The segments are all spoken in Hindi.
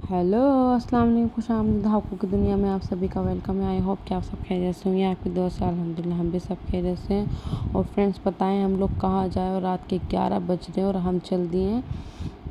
हेलो, अस्सलाम वालेकुम, खुशामदीद आपको की दुनिया में आप सभी का वेलकम है। आई होप कि आप सब खैरियत से होंगे। आपकी दुआ से अल्हम्दुलिल्लाह हम भी सब खैरियत से हैं। और फ्रेंड्स बताएं हम लोग कहाँ जाए, और रात के 11 बज रहे हैं और हम चल दिए हैं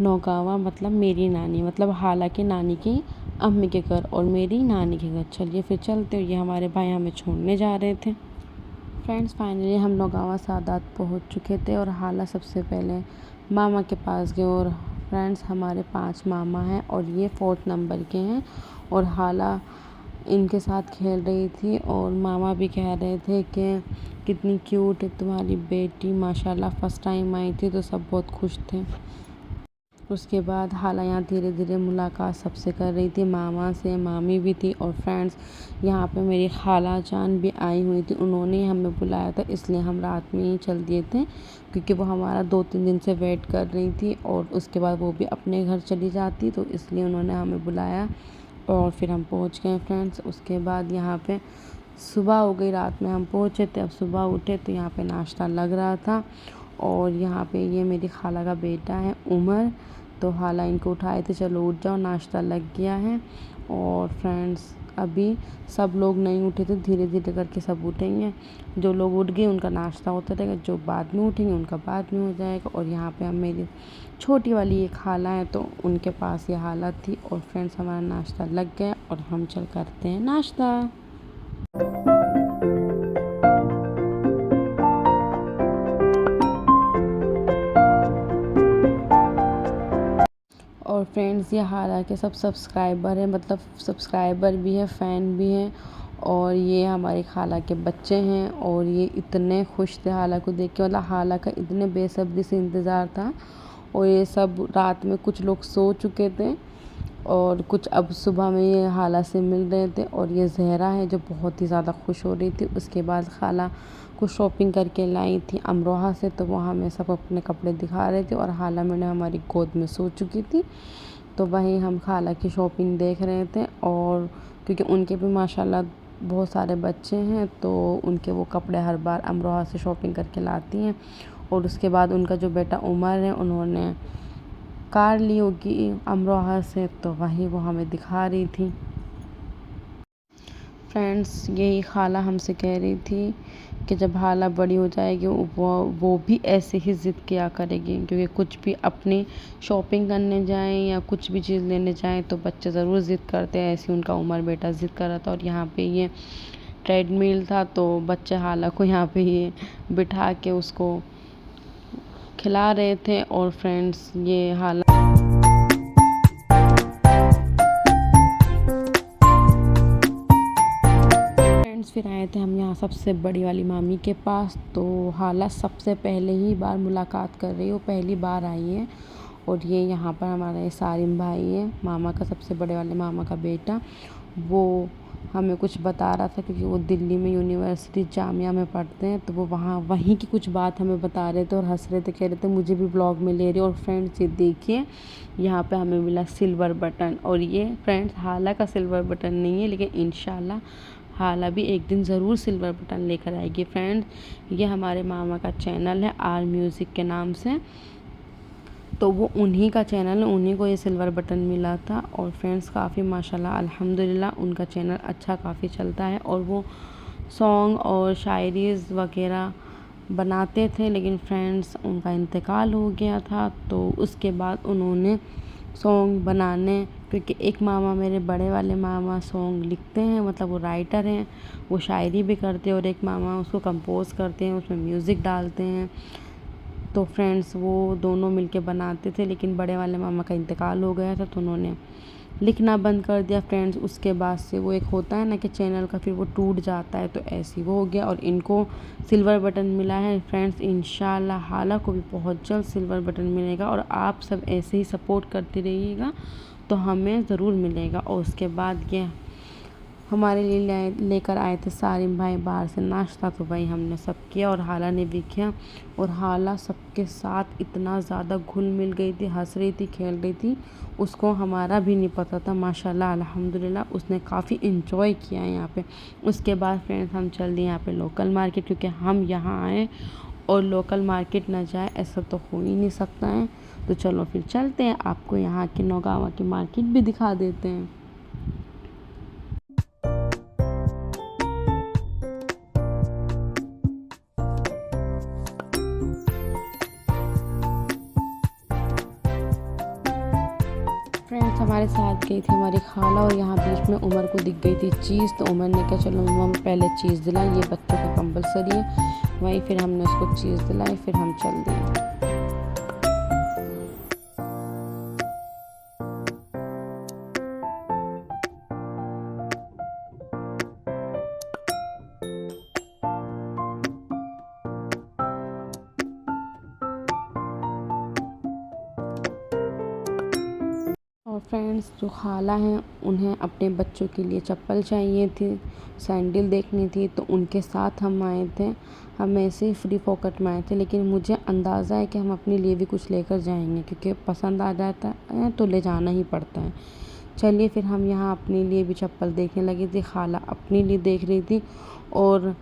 नौगावा, मतलब मेरी नानी, मतलब हाला की नानी की अम्मी के घर और मेरी नानी के घर। चलिए फिर चलते। ये हमारे भाई हमें छोड़ने जा रहे थे। फ्रेंड्स फाइनली हम नौगावा सादात पहुँच चुके थे और हाल सबसे पहले मामा के पास गए। और फ्रेंड्स हमारे 5 मामा हैं और ये 4th नंबर के हैं। और हाला इनके साथ खेल रही थी और मामा भी कह रहे थे कि कितनी क्यूट है तुम्हारी बेटी, माशाल्लाह फ़र्स्ट टाइम आई थी, तो सब बहुत खुश थे। उसके बाद हाला यहाँ धीरे धीरे मुलाकात सबसे कर रही थी, मामा से, मामी भी थी। और फ्रेंड्स यहाँ पे मेरी खाला जान भी आई हुई थी, उन्होंने हमें बुलाया था, इसलिए हम रात में ही चल दिए थे, क्योंकि वो हमारा 2-3 दिन से वेट कर रही थी और उसके बाद वो भी अपने घर चली जाती, तो इसलिए उन्होंने हमें बुलाया और फिर हम पहुँच गए फ्रेंड्स। उसके बाद यहाँ पे सुबह हो गई, रात में हम पहुँचे थे, अब सुबह उठे तो यहाँ पे नाश्ता लग रहा था। और यहाँ पे ये मेरी खाला का बेटा है उमर, तो हाला इनको उठाए थे, चलो उठ जाओ नाश्ता लग गया है। और फ्रेंड्स अभी सब लोग नहीं उठे थे, धीरे धीरे करके सब उठेंगे। जो लोग उठ गए उनका नाश्ता होता रहेगा, जो बाद में उठेंगे उनका बाद में हो जाएगा। और यहाँ पे हम मेरी छोटी वाली एक खाला है, तो उनके पास ये हालत थी। और फ्रेंड्स हमारा नाश्ता लग गया और हम चल करते हैं नाश्ता। और फ्रेंड्स ये हाला के सब सब्सक्राइबर हैं, मतलब सब्सक्राइबर भी है, फ़ैन भी हैं। और ये हमारी खाला के बच्चे हैं और ये इतने खुश थे हाला को देख के, मतलब हाला का इतने बेसब्री से इंतज़ार था। और ये सब रात में कुछ लोग सो चुके थे और कुछ अब सुबह में ये हाला से मिल रहे थे। और ये ज़हरा है जो बहुत ही ज़्यादा खुश हो रही थी। उसके बाद खाला कुछ शॉपिंग करके लाई थी अमरोहा से, तो वो हमें सब अपने कपड़े दिखा रहे थे। और हाला मैंने हमारी गोद में सो चुकी थी, तो वहीं हम खाला की शॉपिंग देख रहे थे। और क्योंकि उनके भी माशाल्लाह बहुत सारे बच्चे हैं, तो उनके वो कपड़े हर बार अमरोहा से शॉपिंग करके लाती हैं। और उसके बाद उनका जो बेटा उमर है, उन्होंने कार ली होगी अमरोहा से, तो वही वो हमें दिखा रही थी। फ्रेंड्स यही खाला हमसे कह रही थी कि जब हाला बड़ी हो जाएगी वो भी ऐसे ही ज़िद किया करेगी, क्योंकि कुछ भी अपनी शॉपिंग करने जाएं या कुछ भी चीज़ लेने जाएं तो बच्चे ज़रूर ज़िद करते हैं। ऐसे उनका उमर बेटा ज़िद कर रहा था। और यहाँ पे ये ट्रेडमिल था, तो बच्चे हाला को यहाँ पे ये बिठा के उसको खिला रहे थे। और फ्रेंड्स ये हाला फिर आए थे हम यहाँ सबसे बड़ी वाली मामी के पास, तो हाला सबसे पहले ही बार मुलाकात कर रही है, वो पहली बार आई है। और ये यहाँ पर हमारा ये सारिम भाई है, मामा का सबसे बड़े वाले मामा का बेटा, वो हमें कुछ बता रहा था, क्योंकि वो दिल्ली में यूनिवर्सिटी जामिया में पढ़ते हैं, तो वो वहाँ वहीं की कुछ बात हमें बता रहे थे और हंस रहे थे, कह रहे थे मुझे भी ब्लॉग में ले रही। और फ्रेंड्स ये देखिए यहाँ पे हमें मिला सिल्वर बटन। और ये फ्रेंड्स हाला का सिल्वर बटन नहीं है, लेकिन इंशाल्लाह हाला भी एक दिन ज़रूर सिल्वर बटन लेकर आएगी। फ्रेंड्स ये हमारे मामा का चैनल है आर म्यूज़िक के नाम से, तो वो उन्हीं का चैनल है, उन्हीं को ये सिल्वर बटन मिला था। और फ्रेंड्स काफ़ी माशाल्लाह अल्हम्दुलिल्लाह उनका चैनल अच्छा काफ़ी चलता है। और वो सॉन्ग और शायरीज़ वगैरह बनाते थे, लेकिन फ्रेंड्स उनका इंतकाल हो गया था, तो उसके बाद उन्होंने सॉन्ग बनाने, क्योंकि एक मामा मेरे बड़े वाले मामा सॉन्ग लिखते हैं, मतलब वो राइटर हैं, वो शायरी भी करते हैं, और एक मामा उसको कंपोज़ करते हैं, उसमें म्यूज़िक डालते हैं। तो फ्रेंड्स वो दोनों मिलके बनाते थे, लेकिन बड़े वाले मामा का इंतकाल हो गया था, तो उन्होंने लिखना बंद कर दिया। फ्रेंड्स उसके बाद से वो एक होता है ना कि चैनल का फिर वो टूट जाता है, तो ऐसे ही वो हो गया। और इनको सिल्वर बटन मिला है। फ्रेंड्स इंशाल्लाह हाला को भी बहुत जल्द सिल्वर बटन मिलेगा, और आप सब ऐसे ही सपोर्ट करते रहिएगा तो हमें ज़रूर मिलेगा। और उसके बाद ये हमारे लिए लेकर आए थे सारिम भाई बाहर से नाश्ता, तो वही हमने सब किया और हाला ने भी किया। और हाला सबके साथ इतना ज़्यादा घुल मिल गई थी, हंस रही थी, खेल रही थी, उसको हमारा भी नहीं पता था। माशाल्लाह अल्हम्दुलिल्लाह उसने काफ़ी इंजॉय किया यहाँ पे। उसके बाद फ्रेंड्स हम चल दिए यहाँ पे लोकल मार्केट, क्योंकि हम यहाँ आए और लोकल मार्केट ना जाए ऐसा तो हो ही नहीं सकता है। तो चलो फिर चलते हैं, आपको यहाँ के नौगावा की मार्केट भी दिखा देते हैं। फ्रेंड्स हमारे साथ गई थी हमारी खाला, और यहाँ बीच में उमर को दिख गई थी चीज़, तो उमर ने कहा चलो मम्मा पहले चीज़ दिलाई, ये बच्चों का कंपलसरी है। वहीं फिर हमने उसको चीज़ दिलाई, फिर हम चल दिए। और फ्रेंड्स जो खाला हैं उन्हें अपने बच्चों के लिए चप्पल चाहिए थी, सैंडल देखनी थी, तो उनके साथ हम आए थे। हम ऐसे ही फ्री पॉकेट में आए थे, लेकिन मुझे अंदाज़ा है कि हम अपने लिए भी कुछ लेकर जाएंगे, क्योंकि पसंद आ जाता है तो ले जाना ही पड़ता है। चलिए फिर हम यहाँ अपने लिए भी चप्पल देखने लगी थी, खाला अपने लिए देख रही थी, और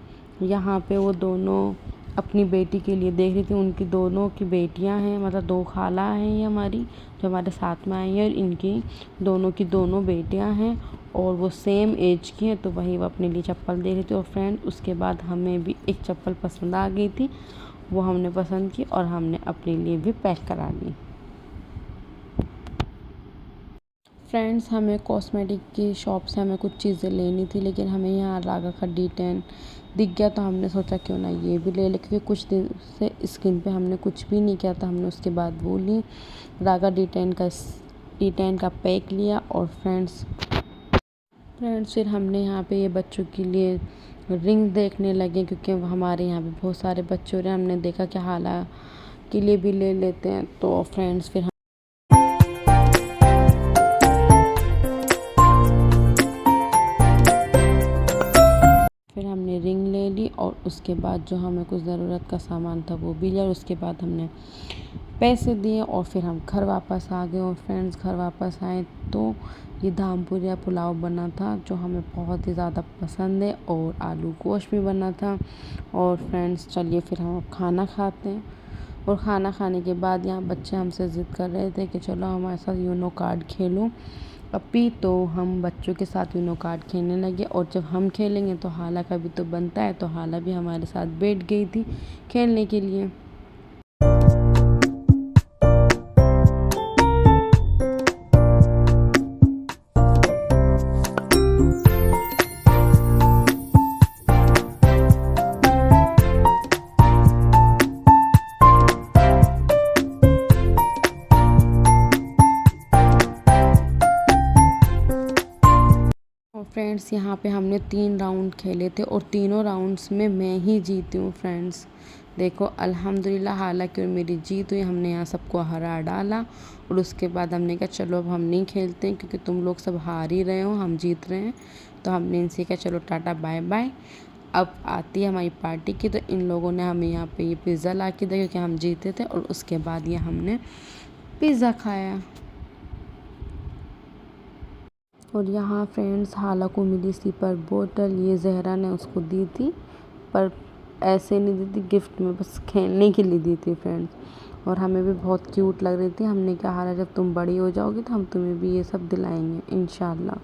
यहाँ पे वो दोनों अपनी बेटी के लिए देख रही थी। उनकी दोनों की बेटियां हैं, मतलब 2 खाला हैं ये हमारी जो हमारे साथ में आई हैं, और इनकी दोनों की दोनों बेटियां हैं और वो सेम एज की हैं, तो वही वो अपने लिए चप्पल देख रही थी। और फ्रेंड उसके बाद हमें भी एक चप्पल पसंद आ गई थी, वो हमने पसंद की और हमने अपने लिए भी पैक करा ली। फ्रेंड्स हमें कॉस्मेटिक की शॉप से हमें कुछ चीज़ें लेनी थी, लेकिन हमें यहाँ रागा का D10 दिख गया, तो हमने सोचा क्यों ना ये भी ले लें, क्योंकि कुछ दिन से स्किन पे हमने कुछ भी नहीं किया था। हमने उसके बाद वो ली, रागा D10 का पैक लिया। और फ्रेंड्स फिर हमने यहाँ पे ये बच्चों के लिए रिंग देखने लगे, क्योंकि हमारे यहाँ पे बहुत सारे बच्चे हो रहे हैं। हमने देखा कि हाला के लिए भी ले लेते हैं, तो फ्रेंड्स फिर हमने रिंग ले ली, और उसके बाद जो हमें कुछ ज़रूरत का सामान था वो भी लिया, और उसके बाद हमने पैसे दिए और फिर हम घर वापस आ गए। और फ्रेंड्स घर वापस आए तो ये धामपुरिया पुलाव बना था, जो हमें बहुत ही ज़्यादा पसंद है, और आलू गोश्त भी बना था। और फ्रेंड्स चलिए फिर हम अब खाना खाते हैं। और खाना खाने के बाद यहाँ बच्चे हमसे ज़िद कर रहे थे कि चलो हमारे साथ यूनो कार्ड खेलो अपी, तो हम बच्चों के साथ यूनो कार्ड खेलने लगे। और जब हम खेलेंगे तो हाला का भी तो बनता है, तो हाला भी हमारे साथ बैठ गई थी खेलने के लिए। फ्रेंड्स यहाँ पे हमने 3 राउंड खेले थे, और तीनों राउंड्स में मैं ही जीती हूँ। फ्रेंड्स देखो अल्हम्दुलिल्लाह, हालांकि मेरी जीत हुई, हमने यहाँ सबको हरा डाला। और उसके बाद हमने कहा चलो अब हम नहीं खेलते हैं, क्योंकि तुम लोग सब हार ही रहे हो, हम जीत रहे हैं। तो हमने इनसे कहा चलो टाटा बाय बाय, अब आती है हमारी पार्टी की। तो इन लोगों ने हमें यहाँ पे ये पिज़्ज़ा ला के दिया, क्योंकि हम जीते थे। और उसके बाद ये हमने पिज़्ज़ा खाया। और यहाँ फ्रेंड्स हाला को मिली सिपर बोतल, ये जहरा ने उसको दी थी, पर ऐसे नहीं दी थी गिफ्ट में, बस खेलने के लिए दी थी फ्रेंड्स। और हमें भी बहुत क्यूट लग रही थी। हमने कहा हाला जब तुम बड़ी हो जाओगी तो हम तुम्हें भी ये सब दिलाएंगे इंशाल्लाह।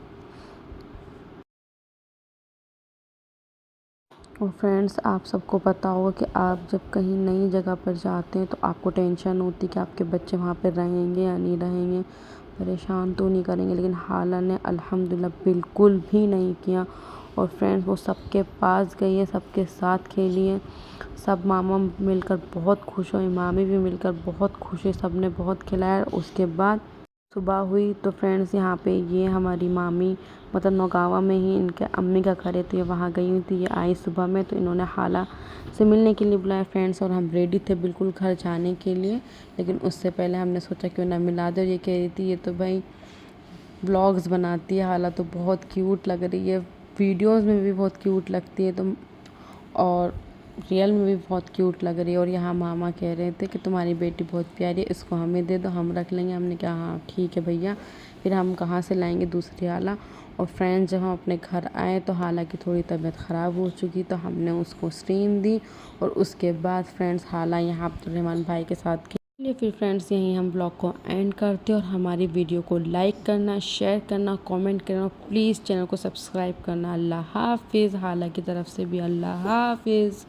और फ्रेंड्स आप सबको पता होगा कि आप जब कहीं नई जगह पर जाते हैं तो आपको टेंशन होती है कि आपके बच्चे वहाँ पर रहेंगे या नहीं रहेंगे, परेशान तो नहीं करेंगे, लेकिन हाला ने अल्हम्दुलिल्लाह बिल्कुल भी नहीं किया। और फ्रेंड्स वो सबके पास गई है, सबके साथ खेली है, सब मामा मिलकर बहुत खुश हुई, मामी भी मिलकर बहुत खुश हुई, सब ने बहुत खिलाया। उसके बाद सुबह हुई तो फ्रेंड्स यहाँ पे ये हमारी मामी, मतलब नौगावा में ही इनके अम्मी का घर है, तो ये वहाँ गई हुई थी। ये आई सुबह में, तो इन्होंने हाला से मिलने के लिए बुलाया फ्रेंड्स। और हम रेडी थे बिल्कुल घर जाने के लिए, लेकिन उससे पहले हमने सोचा क्यों ना मिला दो। ये कह रही थी ये तो भाई व्लॉग्स बनाती है, हाला तो बहुत क्यूट लग रही है, वीडियोज़ में भी बहुत क्यूट लगती है, तो और रियल में भी बहुत क्यूट लग रही है। और यहाँ मामा कह रहे थे कि तुम्हारी बेटी बहुत प्यारी है, इसको हमें दे दो, हम रख लेंगे। हमने कहा हाँ ठीक है भैया, फिर हम कहाँ से लाएंगे दूसरी हाला। और फ्रेंड्स जब हम अपने घर आए तो हाला की थोड़ी तबीयत ख़राब हो चुकी, तो हमने उसको स्टीम दी। और उसके बाद फ्रेंड्स हाला यहाँ अब्दुल रहमान भाई के साथ चलिए फिर फ्रेंड्स, यहीं हम ब्लॉग को एंड करते हैं और हमारी वीडियो को लाइक करना, शेयर करना, कमेंट करना, प्लीज़ चैनल को सब्सक्राइब करना। अल्लाह हाफिज़। हाला की तरफ से भी अल्लाह हाफिज़।